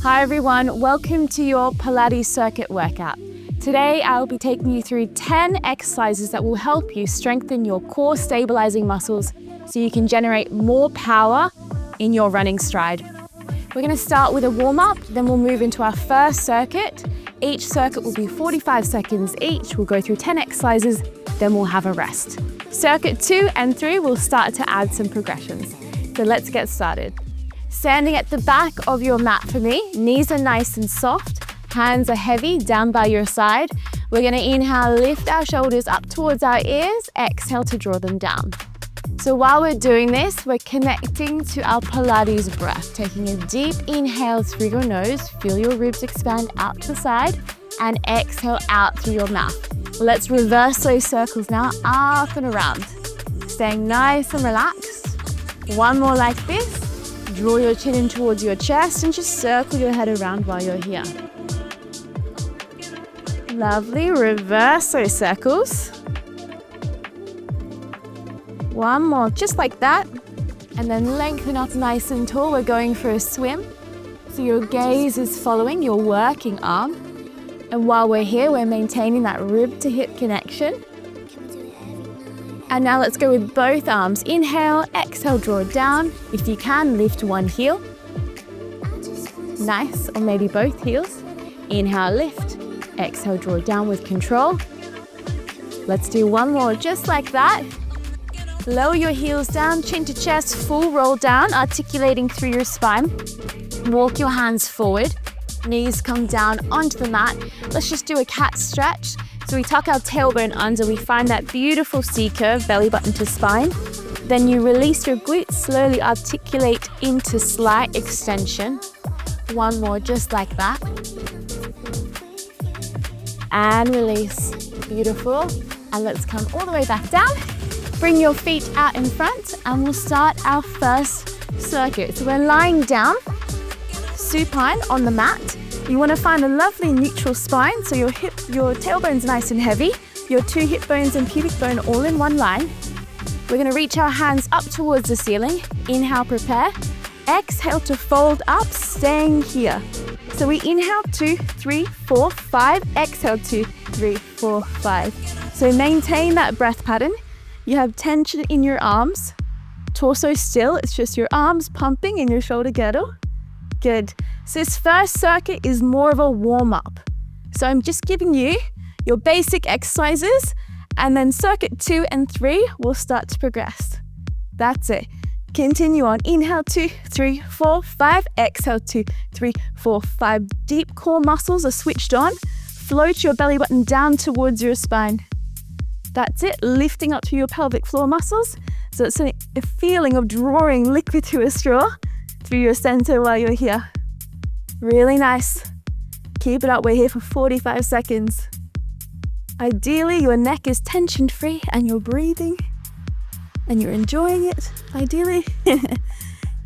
Hi everyone, welcome to your Pilates circuit workout. Today I'll be taking you through 10 exercises that will help you strengthen your core stabilizing muscles so you can generate more power in your running stride. We're going to start with a warm-up, then we'll move into our first circuit. Each circuit will be 45 seconds each. We'll go through 10 exercises, then we'll have a rest. Circuit 2 and 3 will start to add some progressions. So let's get started. Standing at the back of your mat for me, knees are nice and soft, hands are heavy down by your side. We're going to inhale, lift our shoulders up towards our ears, exhale to draw them down. So while we're doing this, we're connecting to our Pilates breath, taking a deep inhale through your nose, feel your ribs expand out to the side, and exhale out through your mouth. Let's reverse those circles now, up and around. Staying nice and relaxed. One more like this. Draw your chin in towards your chest and just circle your head around while you're here. Lovely, reverse those circles. One more, just like that. And then lengthen up nice and tall. We're going for a swim. So your gaze is following your working arm. And while we're here, we're maintaining that rib to hip connection. And now let's go with both arms. Inhale, exhale, draw it down. If you can, lift one heel. Nice, or maybe both heels. Inhale, lift. Exhale, draw it down with control. Let's do one more, just like that. Lower your heels down, chin to chest, full roll down, articulating through your spine. Walk your hands forward. Knees come down onto the mat. Let's just do a cat stretch. So we tuck our tailbone under, we find that beautiful C-curve, belly button to spine. Then you release your glutes, slowly articulate into slight extension. One more, just like that. And release. Beautiful. And let's come all the way back down. Bring your feet out in front and we'll start our first circuit. So we're lying down, supine on the mat. You want to find a lovely neutral spine, so your tailbone's nice and heavy, your two hip bones and pubic bone all in one line. We're going to reach our hands up towards the ceiling. Inhale, prepare. Exhale to fold up, staying here. So we inhale 2, 3, 4, 5. Exhale 2, 3, 4, 5. So maintain that breath pattern. You have tension in your arms. Torso still, it's just your arms pumping in your shoulder girdle. Good. So this first circuit is more of a warm-up. So I'm just giving you your basic exercises, and then circuit 2 and 3 will start to progress. That's it. Continue on. Inhale 2, 3, 4, 5. Exhale 2, 3, 4, 5. Deep core muscles are switched on. Float your belly button down towards your spine. That's it. Lifting up to your pelvic floor muscles. So it's a feeling of drawing liquid to a straw through your center while you're here. Really nice. Keep it up. We're here for 45 seconds. Ideally, your neck is tension-free and you're breathing and you're enjoying it. Ideally.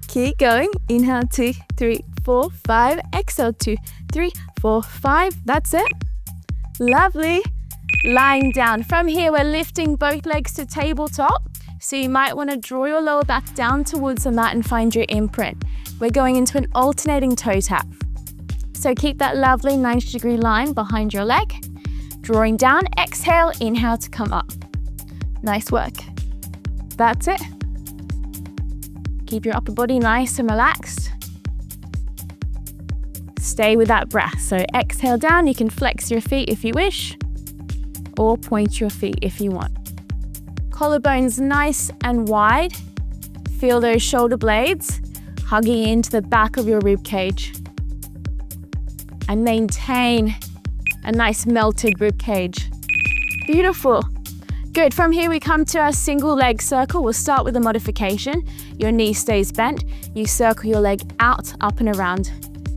Keep going. Inhale 2, 3, 4, 5. Exhale 2, 3, 4, 5. That's it. Lovely. Lying down. From here, we're lifting both legs to tabletop. So you might want to draw your lower back down towards the mat and find your imprint. We're going into an alternating toe tap. So keep that lovely 90-degree line behind your leg. Drawing down, exhale, inhale to come up. Nice work. That's it. Keep your upper body nice and relaxed. Stay with that breath. So exhale down, you can flex your feet if you wish, or point your feet if you want. Collarbones nice and wide. Feel those shoulder blades hugging into the back of your rib cage. And maintain a nice melted rib cage. Beautiful. Good. From here we come to our single leg circle. We'll start with a modification. Your knee stays bent. You circle your leg out, up and around.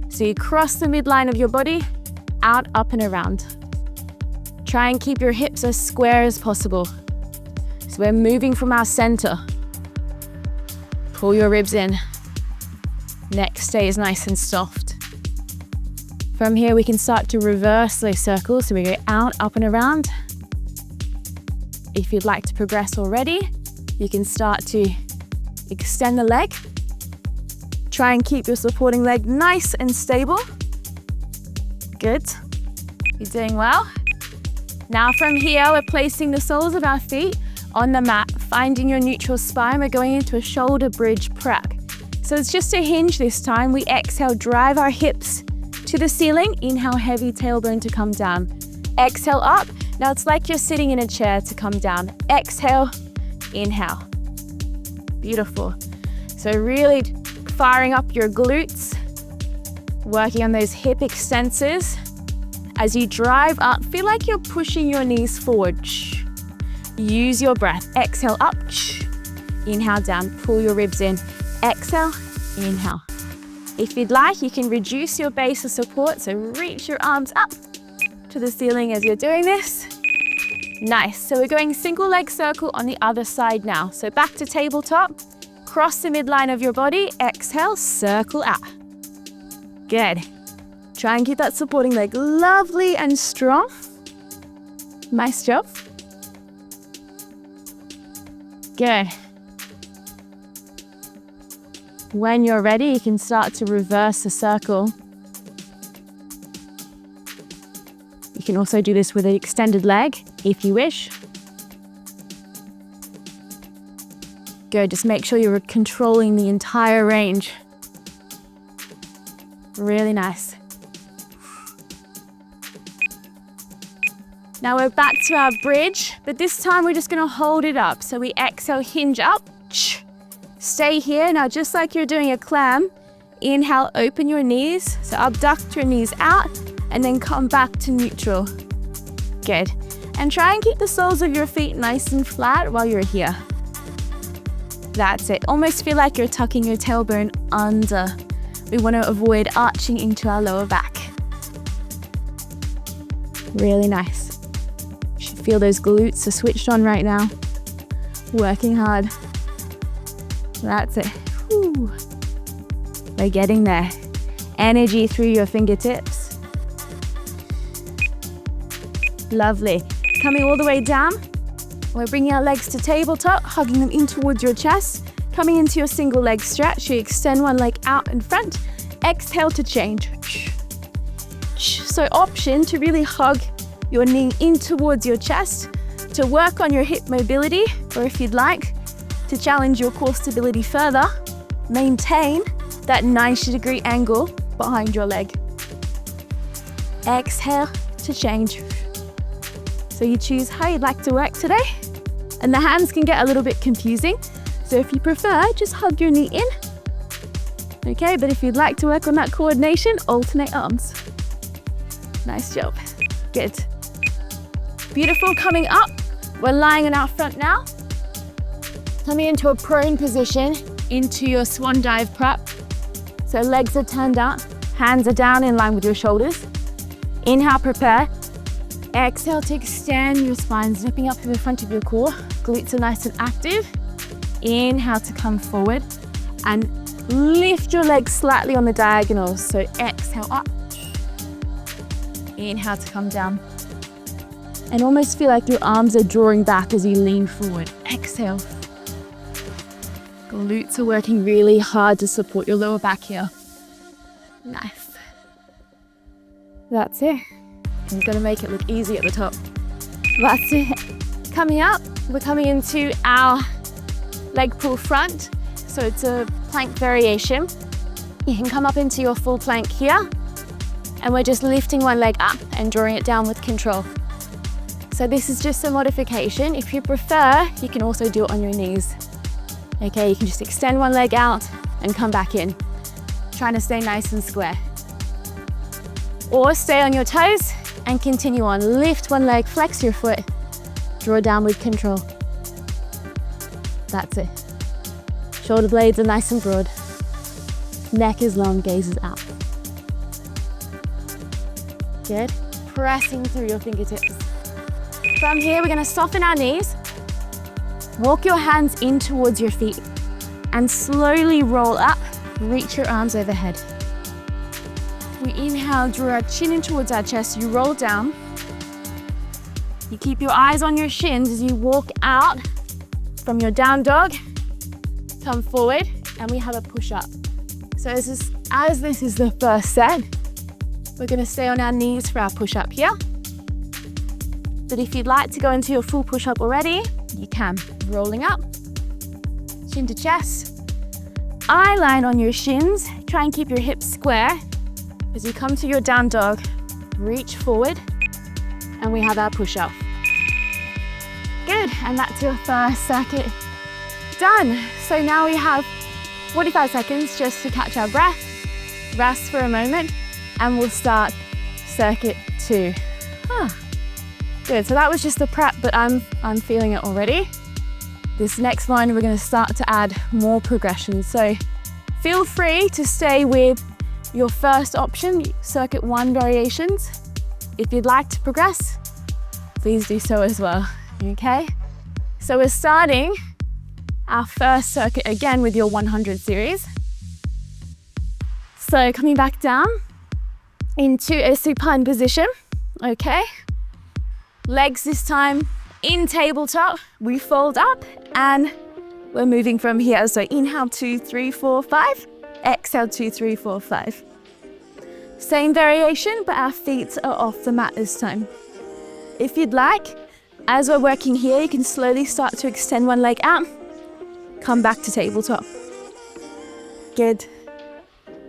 So you cross the midline of your body, out, up and around. Try and keep your hips as square as possible. So we're moving from our center. Pull your ribs in. Neck stays nice and soft. From here, we can start to reverse those circles. So we go out, up and around. If you'd like to progress already, you can start to extend the leg. Try and keep your supporting leg nice and stable. Good. You're doing well. Now from here, we're placing the soles of our feet on the mat, finding your neutral spine. We're going into a shoulder bridge prep. So it's just a hinge this time. We exhale, drive our hips to the ceiling. Inhale, heavy tailbone to come down. Exhale up. Now it's like you're sitting in a chair to come down. Exhale, inhale. Beautiful. So really firing up your glutes, working on those hip extensors. As you drive up, feel like you're pushing your knees forward. Use your breath. Exhale up. Inhale down. Pull your ribs in. Exhale, inhale. If you'd like, you can reduce your base of support, so reach your arms up to the ceiling as you're doing this. Nice. So we're going single leg circle on the other side now. So back to tabletop. Cross the midline of your body. Exhale, circle out. Good. Try and keep that supporting leg lovely and strong. Nice job. Good. When you're ready, you can start to reverse the circle. You can also do this with an extended leg, if you wish. Good, just make sure you're controlling the entire range. Really nice. Now we're back to our bridge, but this time we're just gonna hold it up. So we exhale, hinge up. Stay here. Now, just like you're doing a clam, inhale, open your knees. So abduct your knees out and then come back to neutral. Good. And try and keep the soles of your feet nice and flat while you're here. That's it. Almost feel like you're tucking your tailbone under. We want to avoid arching into our lower back. Really nice. You should feel those glutes are switched on right now. Working hard. That's it. Whew. We're getting there. Energy through your fingertips. Lovely. Coming all the way down. We're bringing our legs to tabletop, hugging them in towards your chest. Coming into your single leg stretch. You extend one leg out in front. Exhale to change. So option to really hug your knee in towards your chest to work on your hip mobility, or if you'd like, to challenge your core stability further, maintain that 90-degree angle behind your leg. Exhale to change. So you choose how you'd like to work today. And the hands can get a little bit confusing. So if you prefer, just hug your knee in. Okay, but if you'd like to work on that coordination, alternate arms. Nice job. Good. Beautiful. Coming up, we're lying on our front now. Coming into a prone position, into your swan dive prep. So legs are turned out, hands are down in line with your shoulders. Inhale, prepare. Exhale to extend your spine, zipping up in the front of your core. Glutes are nice and active. Inhale to come forward and lift your legs slightly on the diagonals. So exhale up. Inhale to come down. And almost feel like your arms are drawing back as you lean forward. Exhale. Glutes are working really hard to support your lower back here. Nice. That's it. You've got to make it look easy at the top. That's it. Coming up, we're coming into our leg pull front. So it's a plank variation. You can come up into your full plank here. And we're just lifting one leg up and drawing it down with control. So this is just a modification. If you prefer, you can also do it on your knees. Okay, you can just extend one leg out and come back in. Trying to stay nice and square. Or stay on your toes and continue on. Lift one leg, flex your foot, draw down with control. That's it. Shoulder blades are nice and broad. Neck is long, gaze is out. Good. Pressing through your fingertips. From here, we're gonna soften our knees. Walk your hands in towards your feet and slowly roll up. Reach your arms overhead. We inhale, draw our chin in towards our chest. You roll down. You keep your eyes on your shins as you walk out from your down dog. Come forward and we have a push up. So as this is the first set, we're going to stay on our knees for our push-up here. But if you'd like to go into your full push-up already, you can. Rolling up, chin to chest, eye line on your shins. Try and keep your hips square. As you come to your down dog, reach forward, and we have our push-up. Good, and that's your first circuit done. So now we have 45 seconds just to catch our breath, rest for a moment, and we'll start circuit 2. Good, so that was just the prep, but I'm feeling it already. This next one, we're gonna start to add more progression. So feel free to stay with your first option, circuit 1 variations. If you'd like to progress, please do so as well, okay? So we're starting our first circuit again with your 100 series. So coming back down into a supine position, okay? Legs this time in tabletop, we fold up and we're moving from here. So inhale, 2, 3, 4, 5. Exhale, 2, 3, 4, 5. Same variation, but our feet are off the mat this time. If you'd like, as we're working here, you can slowly start to extend one leg out. Come back to tabletop. Good.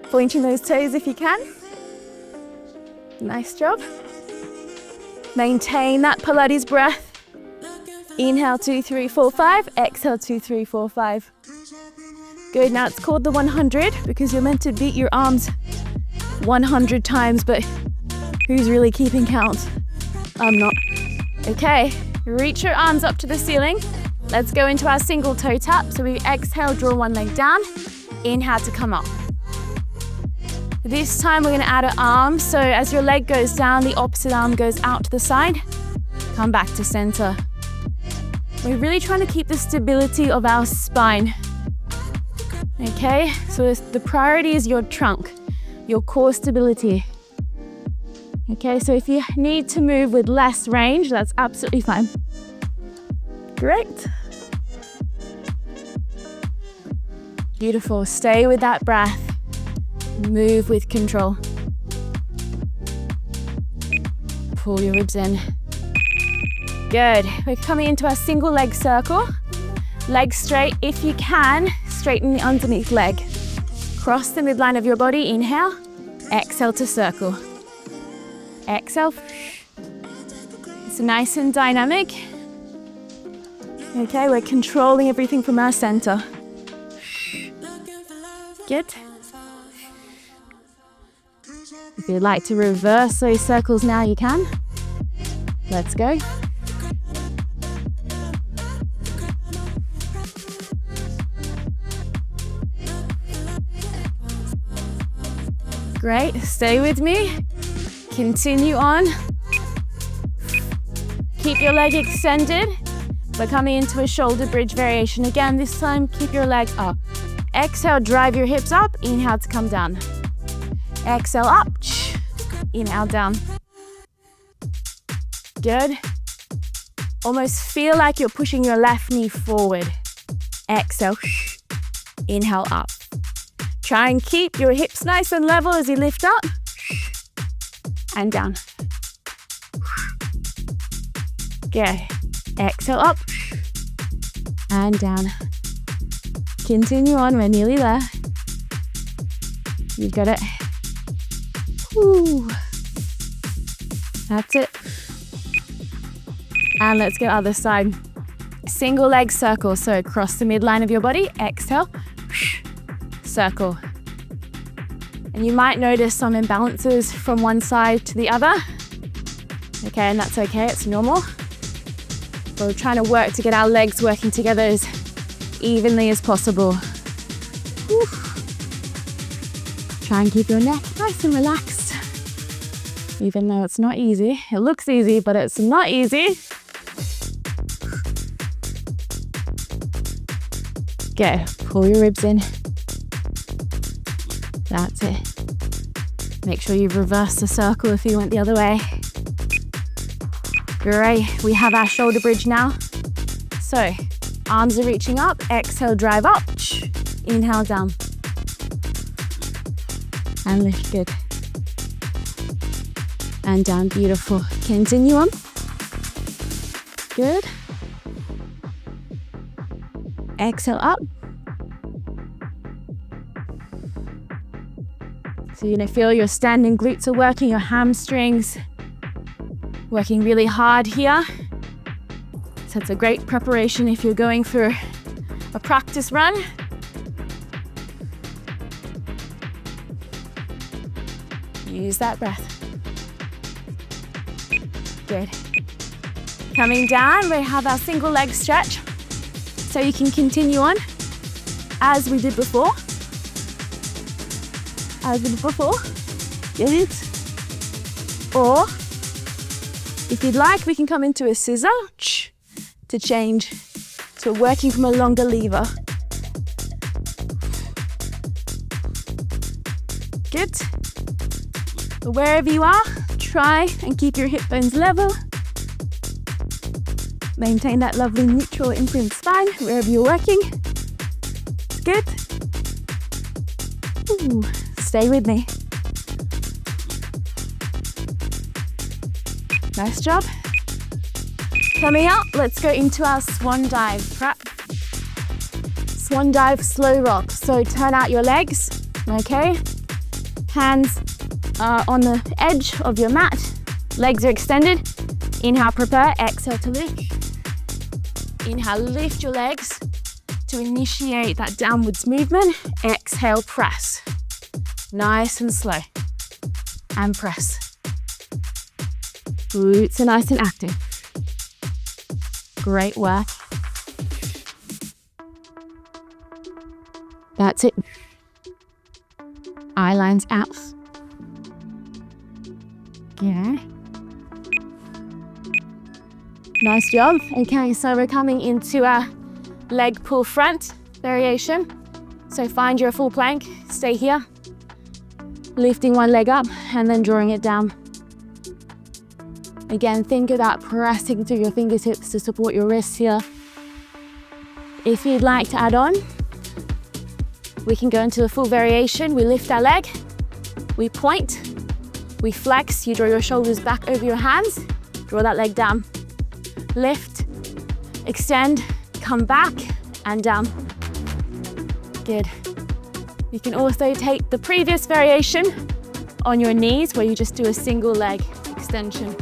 Pointing those toes if you can. Nice job. Maintain that Pilates breath. Inhale, 2, 3, 4, 5. Exhale, 2, 3, 4, 5. Good, now it's called the 100 because you're meant to beat your arms 100 times, but who's really keeping count? I'm not. Okay, reach your arms up to the ceiling. Let's go into our single toe tap. So we exhale, draw one leg down. Inhale to come up. This time we're gonna add an arm. So as your leg goes down, the opposite arm goes out to the side. Come back to center. We're really trying to keep the stability of our spine. Okay, so the priority is your trunk, your core stability. Okay, so if you need to move with less range, that's absolutely fine. Great. Beautiful, stay with that breath. Move with control. Pull your ribs in. Good, we're coming into our single leg circle. Legs straight, if you can, straighten the underneath leg. Cross the midline of your body, inhale. Exhale to circle. Exhale. It's nice and dynamic. Okay, we're controlling everything from our center. Good. If you'd like to reverse those circles now, you can. Let's go. Great, stay with me. Continue on. Keep your leg extended. We're coming into a shoulder bridge variation again. This time, keep your leg up. Exhale, drive your hips up. Inhale to come down. Exhale up. Inhale down. Good. Almost feel like you're pushing your left knee forward. Exhale. Inhale up. Try and keep your hips nice and level as you lift up and down. Good. Exhale up and down. Continue on, we're nearly there. You've got it. Woo. That's it. And let's go other side. Single leg circle, so across the midline of your body. Exhale. Circle. And you might notice some imbalances from one side to the other. Okay, and that's okay, it's normal. But we're trying to work to get our legs working together as evenly as possible. Whew. Try and keep your neck nice and relaxed. Even though it's not easy. It looks easy, but it's not easy. Good, pull your ribs in. That's it. Make sure you reverse the circle if you went the other way. Great, we have our shoulder bridge now. So, arms are reaching up, exhale, drive up, inhale down. And lift, good. And down, beautiful. Continue on. Good. Exhale up. So feel your standing glutes are working, your hamstrings working really hard here. So it's a great preparation if you're going for a practice run. Use that breath. Good. Coming down, we have our single leg stretch. So you can continue on as we did before. Get it? Or if you'd like, we can come into a scissor to change to working from a longer lever. Good. Wherever you are, try and keep your hip bones level. Maintain that lovely neutral imprint spine wherever you're working. Good. Ooh, stay with me. Nice job. Coming up, let's go into our swan dive prep. Swan dive, slow rock. So turn out your legs, okay? Hands are on the edge of your mat. Legs are extended. Inhale, prepare. Exhale to lift. Inhale, lift your legs to initiate that downwards movement. Exhale, press. Nice and slow. And press. Glutes are nice and active. Great work. That's it. Eye lines out. Yeah. Nice job. Okay, so we're coming into our leg pull front variation. So find your full plank, stay here. Lifting one leg up and then drawing it down. Again, think about pressing through your fingertips to support your wrists here. If you'd like to add on, we can go into the full variation. We lift our leg, we point, we flex. You draw your shoulders back over your hands, draw that leg down. Lift, extend, come back and down. Good. You can also take the previous variation on your knees where you just do a single leg extension.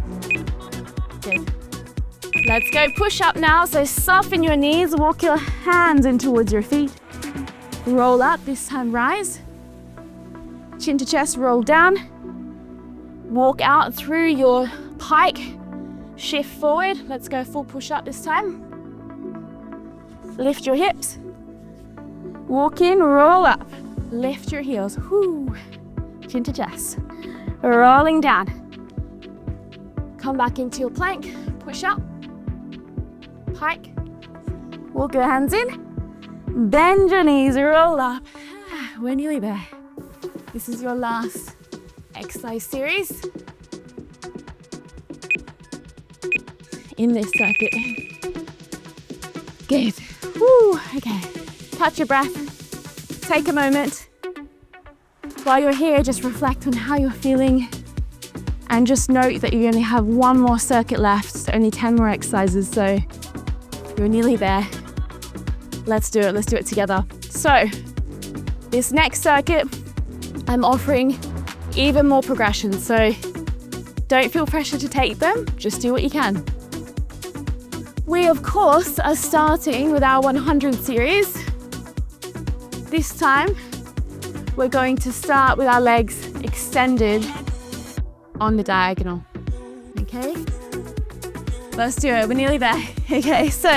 Good. Let's go push up now. So soften your knees, walk your hands in towards your feet. Roll up, this time rise. Chin to chest, roll down. Walk out through your pike. Shift forward. Let's go full push up this time. Lift your hips. Walk in, roll up. Lift your heels. Whoo. Chin to chest. Rolling down. Come back into your plank. Push up. Pike. Walk your hands in. Bend your knees, roll up. We're nearly there. This is your last exercise series in this circuit. Good. Woo. Okay. Catch your breath. Take a moment. While you're here, just reflect on how you're feeling and just note that you only have one more circuit left, so only 10 more exercises, so you're nearly there. Let's do it together. So, this next circuit, I'm offering even more progression, so don't feel pressure to take them, just do what you can. We, of course, are starting with our 100 series. This time, we're going to start with our legs extended on the diagonal, okay? Let's do it, we're nearly there. Okay, so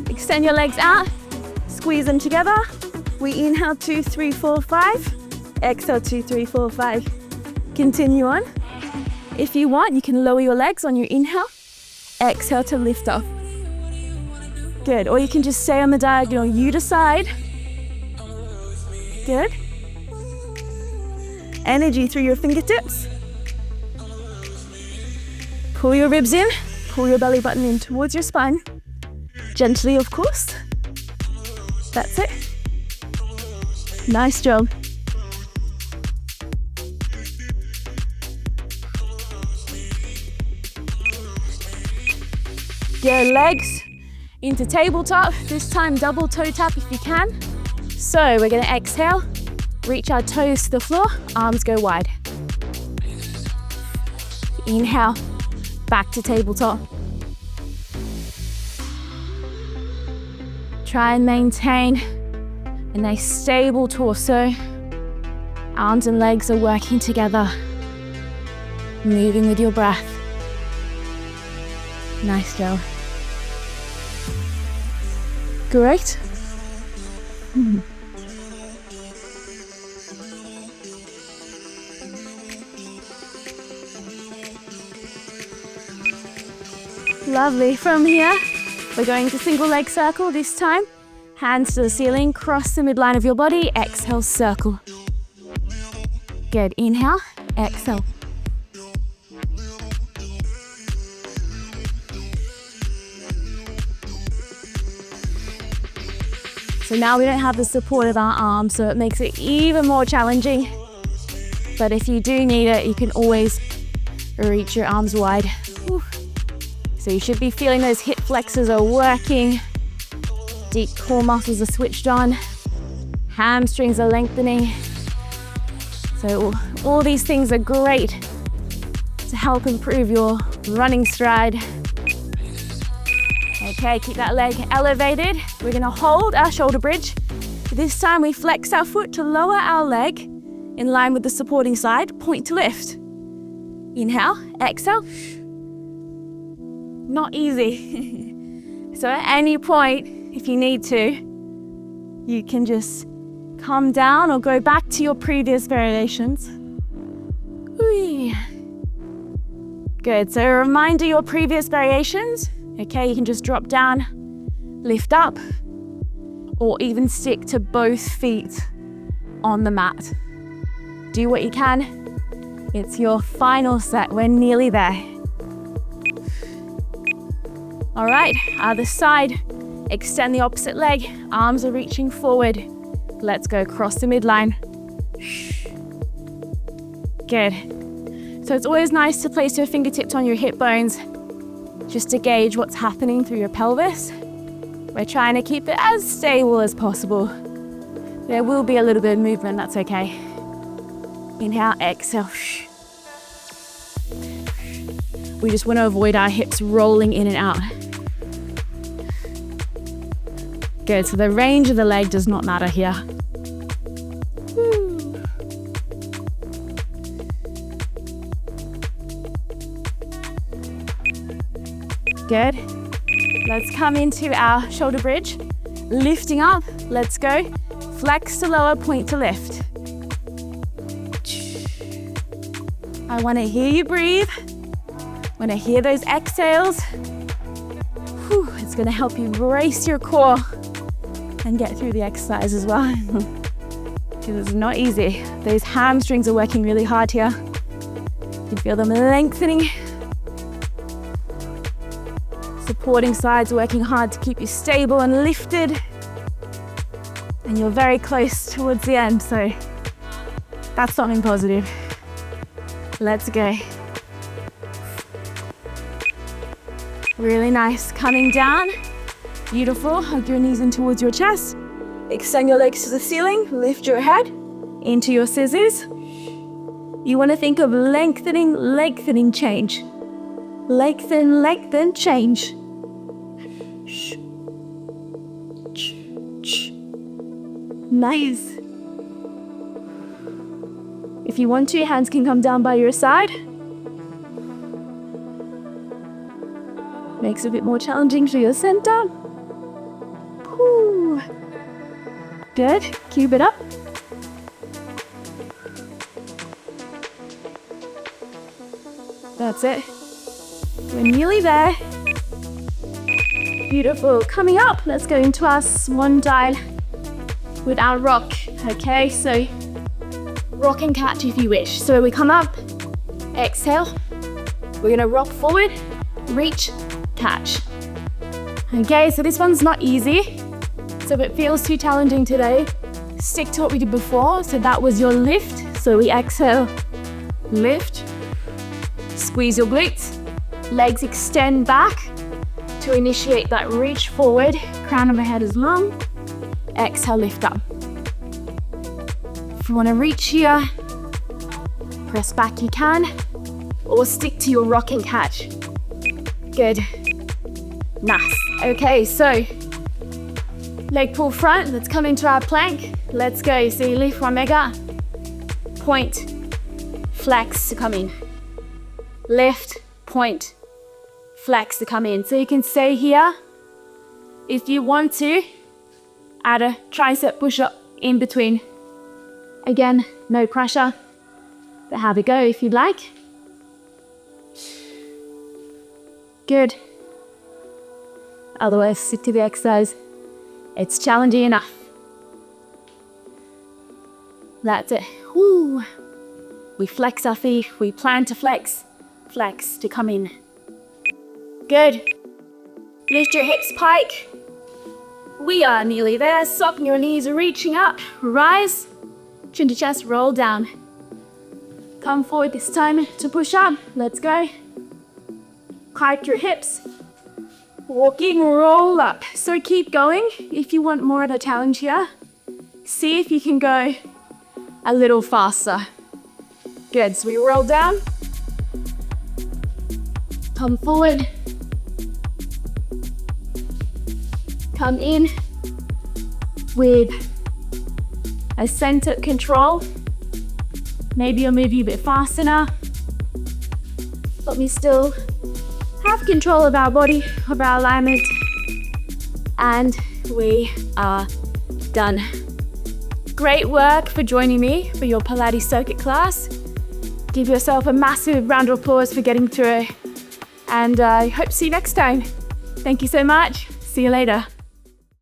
extend your legs out, squeeze them together. We inhale 2, 3, 4, 5. Exhale 2, 3, 4, 5. Continue on. If you want, you can lower your legs on your inhale. Exhale to lift off. Good, or you can just stay on the diagonal, you decide. Good. Energy through your fingertips. Pull your ribs in, pull your belly button in towards your spine. Gently, of course. That's it. Nice job. Your legs into tabletop, this time double toe tap if you can. So we're gonna exhale, reach our toes to the floor, arms go wide. Inhale, back to tabletop. Try and maintain a nice stable torso. Arms and legs are working together. Moving with your breath. Nice job. Great. Lovely. From here, we're going to single leg circle this time. Hands to the ceiling, cross the midline of your body, exhale, circle. Good. Inhale, exhale. So now we don't have the support of our arms, so it makes it even more challenging. But if you do need it, you can always reach your arms wide. Whew. So you should be feeling those hip flexors are working. Deep core muscles are switched on. Hamstrings are lengthening. So all these things are great to help improve your running stride. Okay, keep that leg elevated. We're gonna hold our shoulder bridge. This time we flex our foot to lower our leg in line with the supporting side, point to lift. Inhale, exhale. Not easy. So at any point, if you need to, you can just come down or go back to your previous variations. Whee. Good, so a reminder your previous variations. Okay, you can just drop down, lift up, or even stick to both feet on the mat. Do what you can. It's your final set. We're nearly there. All right, other side. Extend the opposite leg. Arms are reaching forward. Let's go across the midline. Good. So it's always nice to place your fingertips on your hip bones just to gauge what's happening through your pelvis. We're trying to keep it as stable as possible. There will be a little bit of movement, that's okay. Inhale, exhale. We just want to avoid our hips rolling in and out. Good, so the range of the leg does not matter here. Good. Let's come into our shoulder bridge. Lifting up, let's go. Flex to lower, point to lift. I want to hear you breathe. I want to hear those exhales. Whew, it's going to help you brace your core and get through the exercise as well. Because it's not easy. Those hamstrings are working really hard here. You can feel them lengthening. Supporting sides working hard to keep you stable and lifted. And you're very close towards the end, so that's something positive. Let's go. Really nice. Coming down. Beautiful. Hug your knees in towards your chest. Extend your legs to the ceiling. Lift your head into your scissors. You want to think of lengthening, lengthening, change. Lengthen, lengthen, change. Nice. If you want to, your hands can come down by your side. Makes it a bit more challenging for your center. Whew. Good. Cube it up. That's it. We're nearly there. Beautiful. Coming up, let's go into our swan dive with our rock. Okay, so rock and catch if you wish. So we come up, exhale. We're gonna rock forward, reach, catch. Okay, so this one's not easy. So if it feels too challenging today, stick to what we did before. So that was your lift. So we exhale, lift, squeeze your glutes, legs extend back, to initiate that reach forward. Crown of my head is long. Exhale, lift up. If you want to reach here, press back you can, or stick to your rocking catch. Good. Nice. Okay, so leg pull front. Let's come into our plank. Let's go. So you lift one leg up. Point, flex to come in. Lift, point, flex to come in. So you can stay here. If you want to, add a tricep push-up in between. Again, no pressure, but have a go if you'd like. Good. Otherwise, stick to the exercise. It's challenging enough. That's it. Woo. We flex our feet. We plan to flex. Flex to come in. Good. Lift your hips pike. We are nearly there. Soften your knees, reaching up. Rise. Chin to chest, roll down. Come forward this time to push up. Let's go. Pike your hips. Walking, roll up. So keep going. If you want more of a challenge here, see if you can go a little faster. Good, so we roll down. Come forward. Come in with a centered control. Maybe you'll move you a bit faster now, but we still have control of our body, of our alignment, and we are done. Great work for joining me for your Pilates circuit class. Give yourself a massive round of applause for getting through, and I hope to see you next time. Thank you so much. See you later.